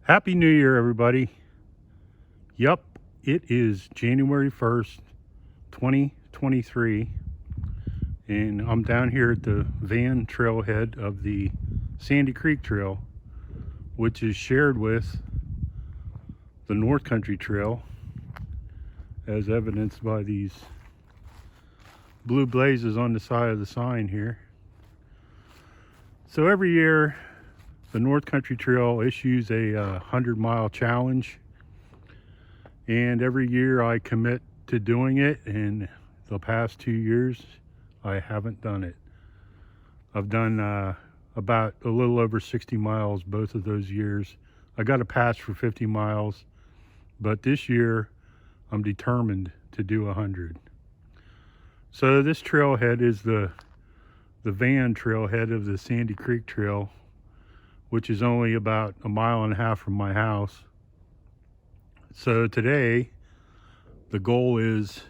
Happy New Year, everybody. Yep, it is January 1st, 2023, and I'm down here at the van trailhead of the Sandy Creek Trail, which is shared with the North Country Trail, as evidenced by these blue blazes on the side of the sign here. So every year, the North Country Trail issues a 100-mile challenge, and every year I commit to doing it. And the past 2 years I haven't done it. I've done about a little over 60 miles both of those years. I got a pass for 50 miles, but this year I'm determined to do 100. So this trailhead is the van trailhead of the Sandy Creek Trail, which is only about a mile and a half from my house. So today, the goal is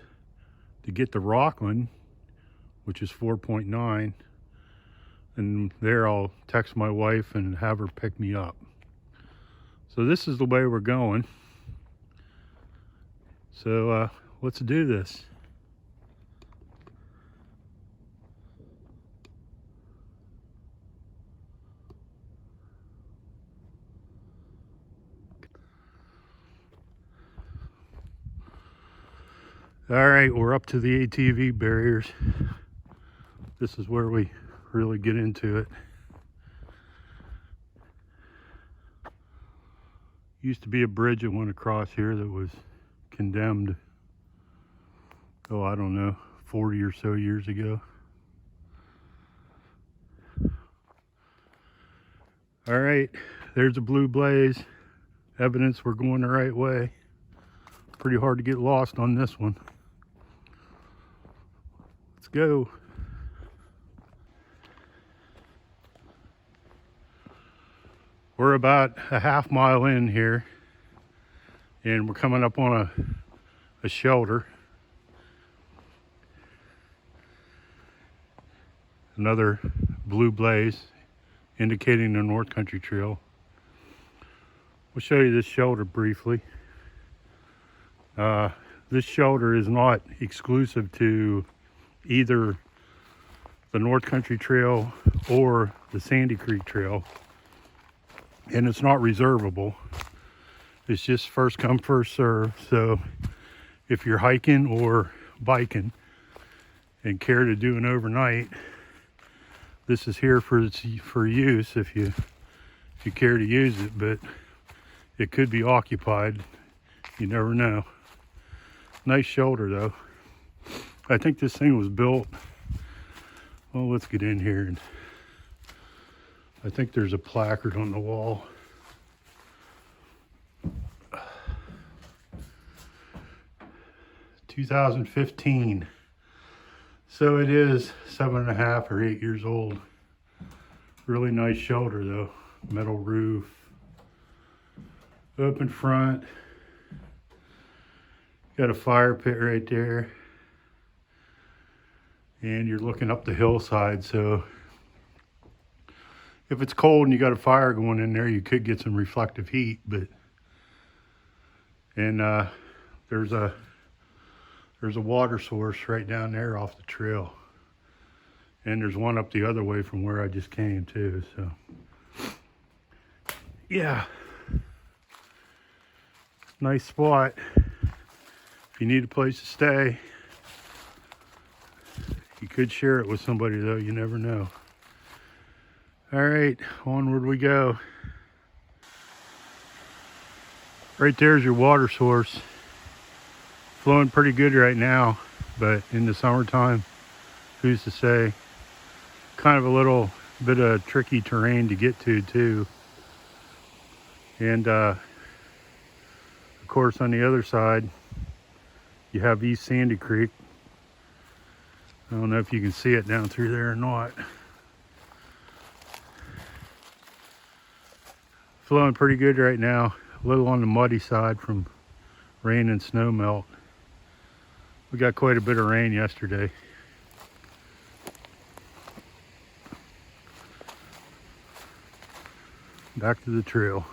to get to Rockland, which is 4.9, and there I'll text my wife and have her pick me up. So this is the way we're going. So let's do this. All right, we're up to the ATV barriers. This is where we really get into it. Used to be a bridge that went across here that was condemned, oh, I don't know, 40 or so years ago. All right, there's a blue blaze. Evidence we're going the right way. Pretty hard to get lost on this one. Let's go. We're about a half mile in here, and we're coming up on a shelter. Another blue blaze indicating the North Country Trail. We'll show you this shelter briefly. This shelter is not exclusive to either the North Country Trail or the Sandy Creek Trail, and it's not reservable. It's just first come, first serve. So if you're hiking or biking and care to do an overnight, this is here for use if you care to use it, but it could be occupied. You never know. Nice shelter though. I think this thing was built, well, let's get in here, and I think there's a placard on the wall. "2015. So it is 7.5 or 8 years old. Really nice shelter though. Metal roof, open front. Got a fire pit right there. And you're looking up the hillside, so if it's cold and you got a fire going in there, you could get some reflective heat. But there's a water source right down there off the trail, and there's one up the other way from where I just came too. So yeah, nice spot if you need a place to stay. You could share it with somebody though, you never know. All right, onward we go. Right there's your water source. Flowing pretty good right now, but in the summertime, who's to say? Kind of a little bit of tricky terrain to get to too. And of course on the other side, you have East Sandy Creek. I don't know if you can see it down through there or not. Flowing pretty good right now. A little on the muddy side from rain and snow melt. We got quite a bit of rain yesterday. Back to the trail.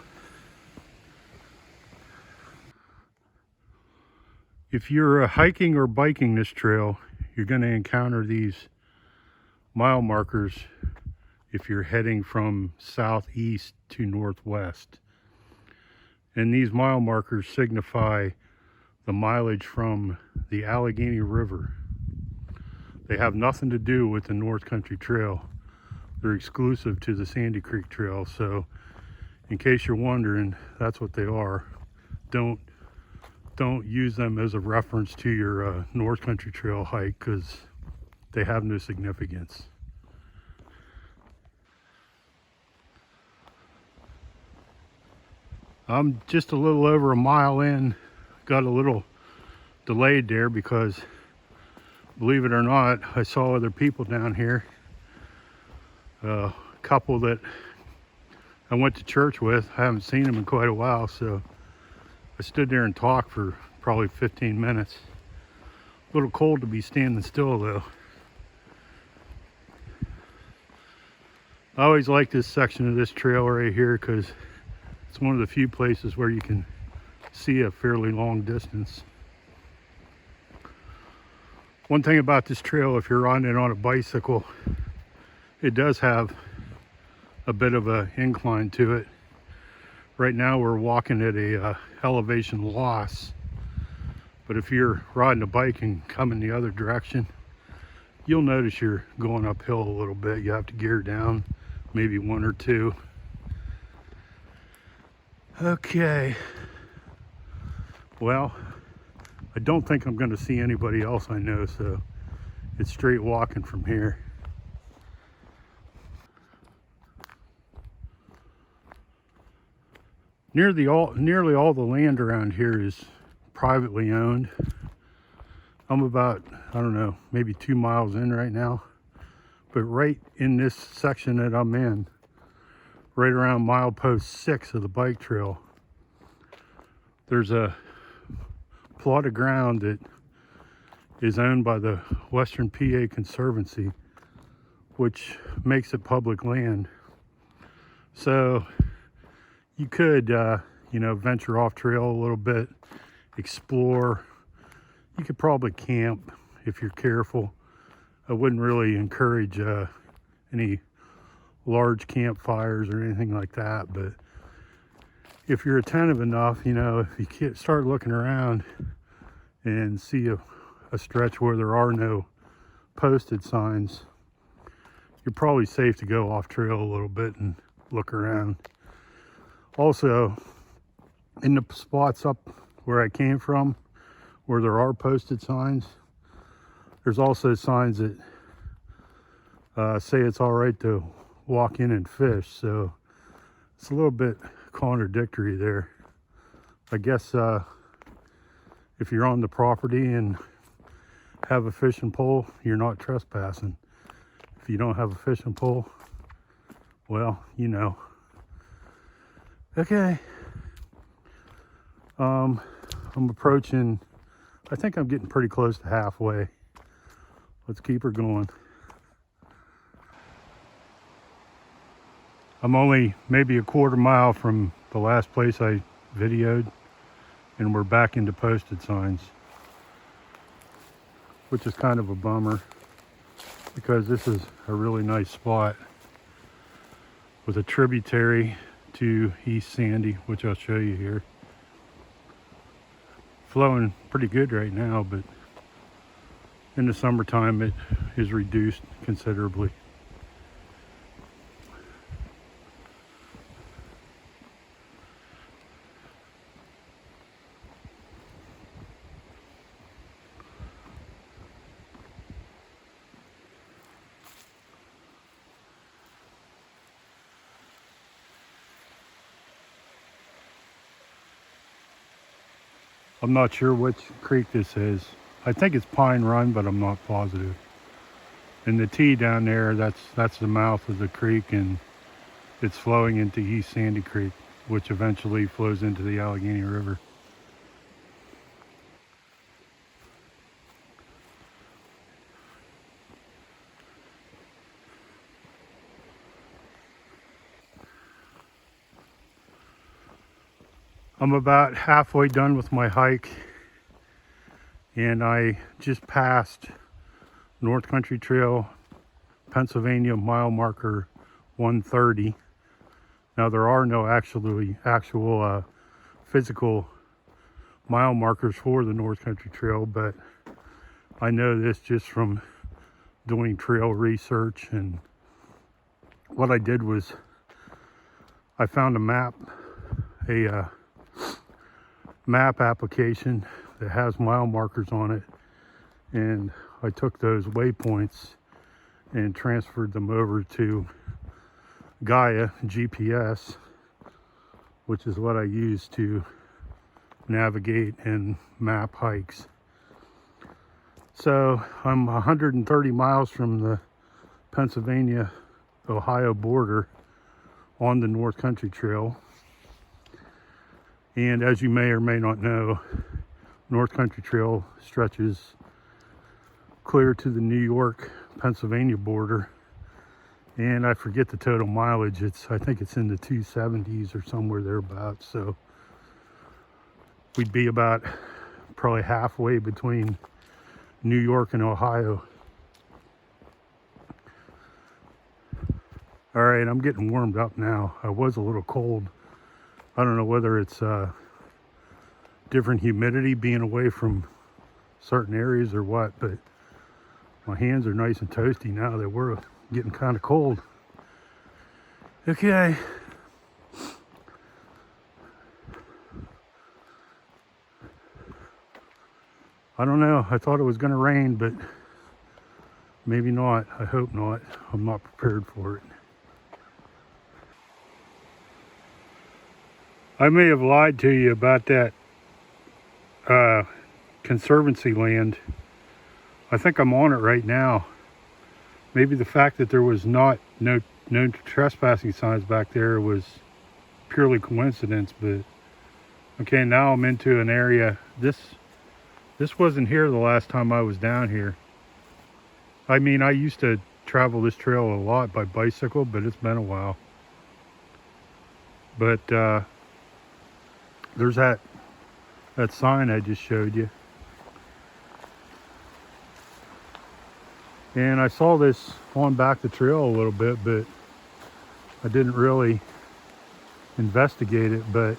If you're hiking or biking this trail, you're going to encounter these mile markers if you're heading from southeast to northwest. And these mile markers signify the mileage from the Allegheny River. They have nothing to do with the North Country Trail. They're exclusive to the Sandy Creek Trail. So in case you're wondering, that's what they are. Don't use them as a reference to your North Country Trail hike, because they have no significance. I'm just a little over a mile in. Got a little delayed there because, believe it or not, I saw other people down here. A couple that I went to church with. I haven't seen them in quite a while, so I stood there and talked for probably 15 minutes. A little cold to be standing still though. I always like this section of this trail right here because it's one of the few places where you can see a fairly long distance. One thing about this trail, if you're riding it on a bicycle, it does have a bit of an incline to it. Right now we're walking at a elevation loss, but if you're riding a bike and coming the other direction, you'll notice you're going uphill a little bit. You have to gear down, maybe one or two. Okay, well, I don't think I'm going to see anybody else I know, so it's straight walking from here. Nearly all the land around here is privately owned. I'm about, I don't know, maybe 2 miles in right now. But right in this section that I'm in, right around milepost 6 of the bike trail, there's a plot of ground that is owned by the Western PA Conservancy, which makes it public land. So you could, venture off trail a little bit, explore. You could probably camp if you're careful. I wouldn't really encourage any large campfires or anything like that, but if you're attentive enough, if you can't start looking around and see a stretch where there are no posted signs, you're probably safe to go off trail a little bit and look around. Also, in the spots up where I came from, where there are posted signs, there's also signs that say it's all right to walk in and fish. So it's a little bit contradictory there. I guess if you're on the property and have a fishing pole, you're not trespassing. If you don't have a fishing pole, well, Okay. I'm approaching, I think I'm getting pretty close to halfway. Let's keep her going. I'm only maybe a quarter mile from the last place I videoed, and we're back into posted signs, which is kind of a bummer because this is a really nice spot with a tributary to East Sandy, which I'll show you here. Flowing pretty good right now, but in the summertime it is reduced considerably. I'm not sure which creek this is. I think it's Pine Run, but I'm not positive. And the T down there, that's the mouth of the creek, and it's flowing into East Sandy Creek, which eventually flows into the Allegheny River. I'm about halfway done with my hike. And I just passed North Country Trail, Pennsylvania mile marker 130. Now there are no actual physical mile markers for the North Country Trail, but I know this just from doing trail research. And what I did was I found a map application that has mile markers on it, and I took those waypoints and transferred them over to Gaia GPS, which is what I use to navigate and map hikes. So I'm 130 miles from the Pennsylvania-Ohio border on the North Country Trail. And as you may or may not know, North Country Trail stretches clear to the New York, Pennsylvania border. And I forget the total mileage. I think it's in the 270s or somewhere thereabouts. So we'd be about probably halfway between New York and Ohio. All right, I'm getting warmed up now. I was a little cold. I don't know whether it's different humidity being away from certain areas or what, but my hands are nice and toasty now that we're getting kind of cold. Okay. I don't know. I thought it was going to rain, but maybe not. I hope not. I'm not prepared for it. I may have lied to you about that conservancy land. I think I'm on it right now. Maybe the fact that there was no trespassing signs back there was purely coincidence, but okay, now I'm into an area. This wasn't here the last time I was down here. I mean, I used to travel this trail a lot by bicycle, but it's been a while. But there's that sign I just showed you. And I saw this on back the trail a little bit, but I didn't really investigate it. But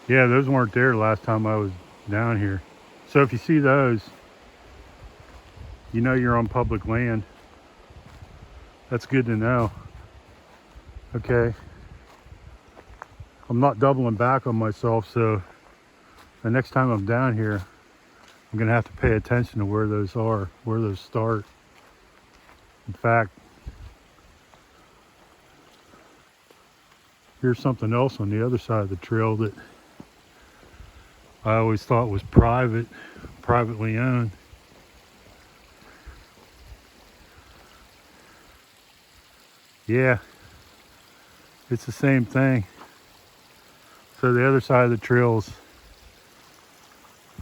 yeah, those weren't there last time I was down here. So if you see those, you know you're on public land. That's good to know. Okay. I'm not doubling back on myself, so the next time I'm down here, I'm gonna have to pay attention to where those are, where those start. In fact, here's something else on the other side of the trail that I always thought was privately owned. Yeah, it's the same thing. So the other side of the trail's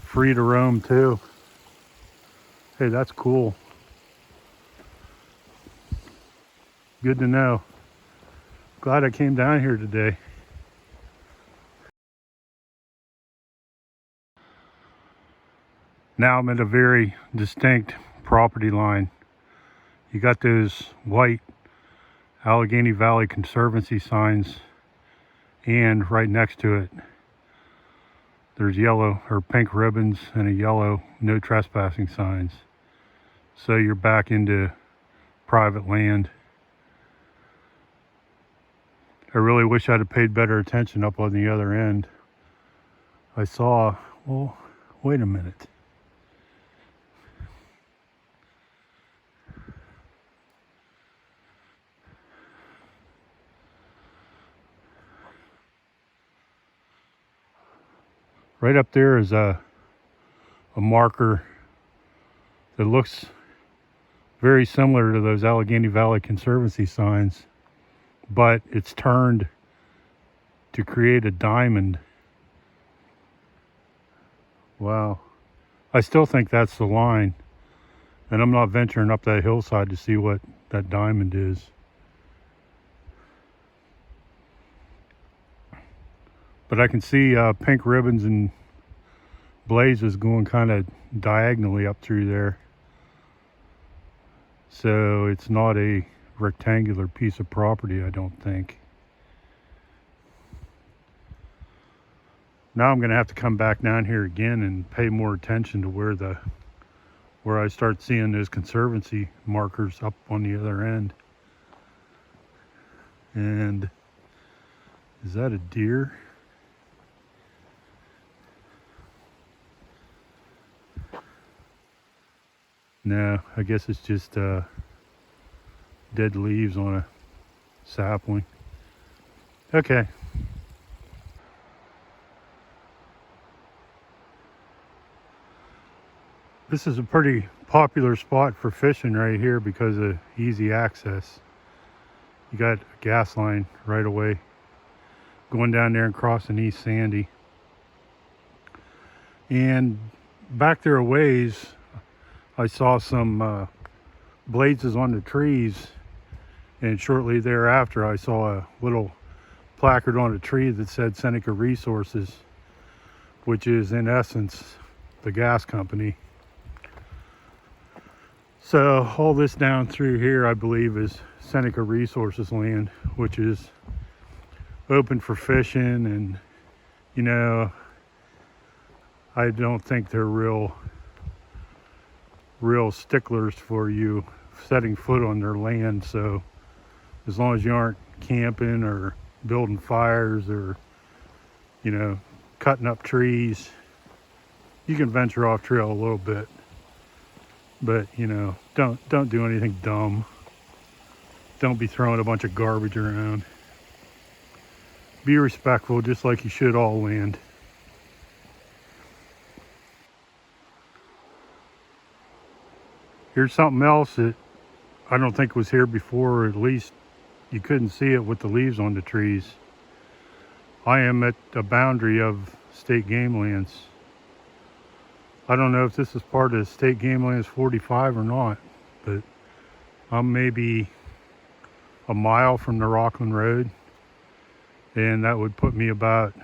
free to roam too. Hey, that's cool. Good to know. Glad I came down here today. Now I'm at a very distinct property line. You got those white Allegheny Valley Conservancy signs, and right next to it there's yellow or pink ribbons and a yellow no trespassing signs. So you're back into private land. I really wish I'd have paid better attention up on the other end. I saw, well, wait a minute. Right up there is a marker that looks very similar to those Allegheny Valley Conservancy signs, but it's turned to create a diamond. Wow. I still think that's the line. And I'm not venturing up that hillside to see what that diamond is. But I can see pink ribbons and blazes going kind of diagonally up through there. So it's not a rectangular piece of property, I don't think. Now I'm going to have to come back down here again and pay more attention to where I start seeing those conservancy markers up on the other end. And is that a deer? No, I guess it's just dead leaves on a sapling. Okay. This is a pretty popular spot for fishing right here because of easy access. You got a gas line right away going down there and crossing East Sandy. And back there a ways, I saw some blazes on the trees, and shortly thereafter I saw a little placard on a tree that said Seneca Resources, which is in essence the gas company. So all this down through here, I believe, is Seneca Resources land, which is open for fishing. And you know, I don't think they're real sticklers for you setting foot on their land. So as long as you aren't camping or building fires or, you know, cutting up trees, you can venture off trail a little bit. But, you know, don't do anything dumb. Don't be throwing a bunch of garbage around. Be respectful, just like you should all land. Here's something else that I don't think was here before, or at least you couldn't see it with the leaves on the trees. I am at a boundary of state game lands. I don't know if this is part of State Game Lands 45 or not, but I'm maybe a mile from the Rockland Road, and that would put me about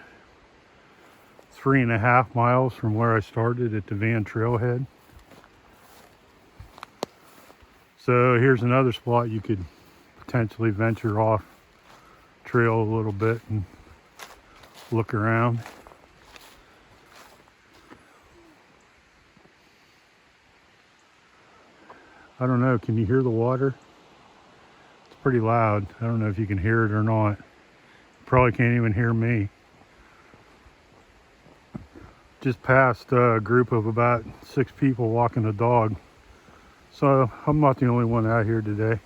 3.5 miles from where I started at the Van trailhead. So here's another spot you could potentially venture off trail a little bit and look around. I don't know, can you hear the water? It's pretty loud. I don't know if you can hear it or not. Probably can't even hear me. Just passed a group of about 6 people walking a dog. So I'm not the only one out here today.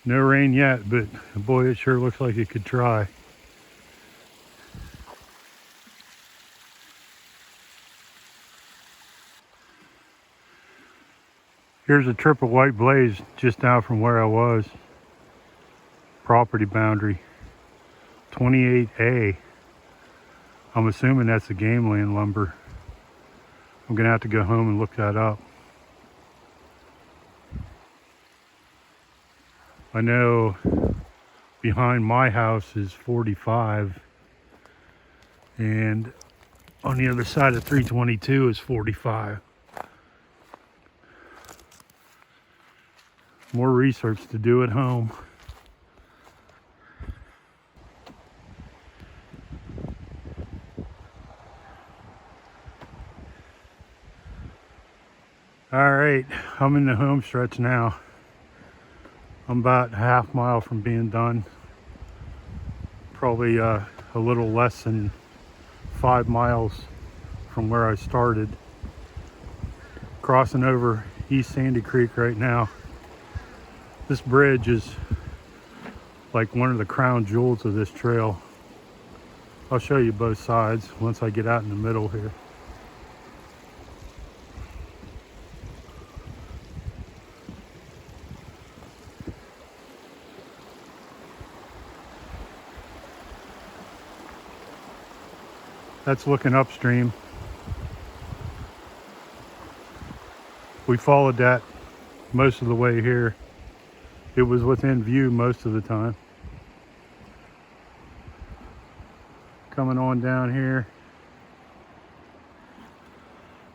No rain yet, but boy, it sure looks like it could try. Here's a triple white blaze just down from where I was. Property boundary 28A. I'm assuming that's the game land lumber. I'm gonna have to go home and look that up. I know behind my house is 45, and on the other side of 322 is 45. More research to do at home. All right, I'm in the home stretch now. I'm about a half mile from being done. Probably a little less than 5 miles from where I started. Crossing over East Sandy Creek right now. This bridge is like one of the crown jewels of this trail. I'll show you both sides once I get out in the middle here. That's looking upstream. We followed that most of the way here. It was within view most of the time. Coming on down here.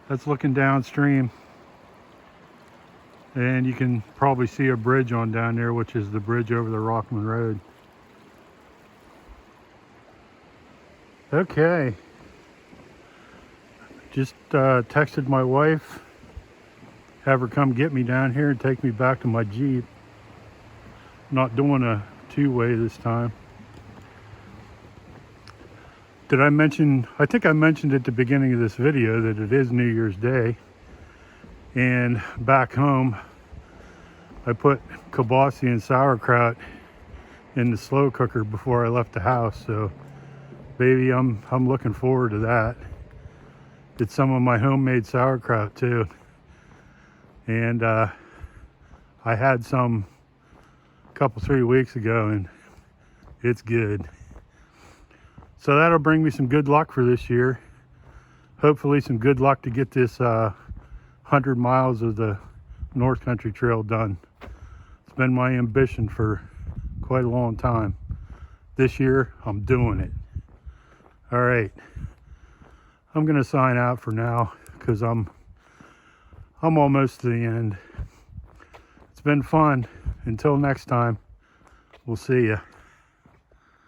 That's looking downstream. And you can probably see a bridge on down there, which is the bridge over the Rockland Road. Okay. Just texted my wife, have her come get me down here and take me back to my Jeep. Not doing a two-way this time. Did I mention, I think I mentioned at the beginning of this video that it is New Year's Day. And back home, I put kibasi and sauerkraut in the slow cooker before I left the house. So, baby, I'm looking forward to that. Did some of my homemade sauerkraut too. And I had some a couple, 3 weeks ago, and it's good. So that'll bring me some good luck for this year. Hopefully some good luck to get this 100 miles of the North Country Trail done. It's been my ambition for quite a long time. This year, I'm doing it. All right, I'm gonna sign out for now because I'm almost to the end. It's been fun. Until next time, we'll see ya.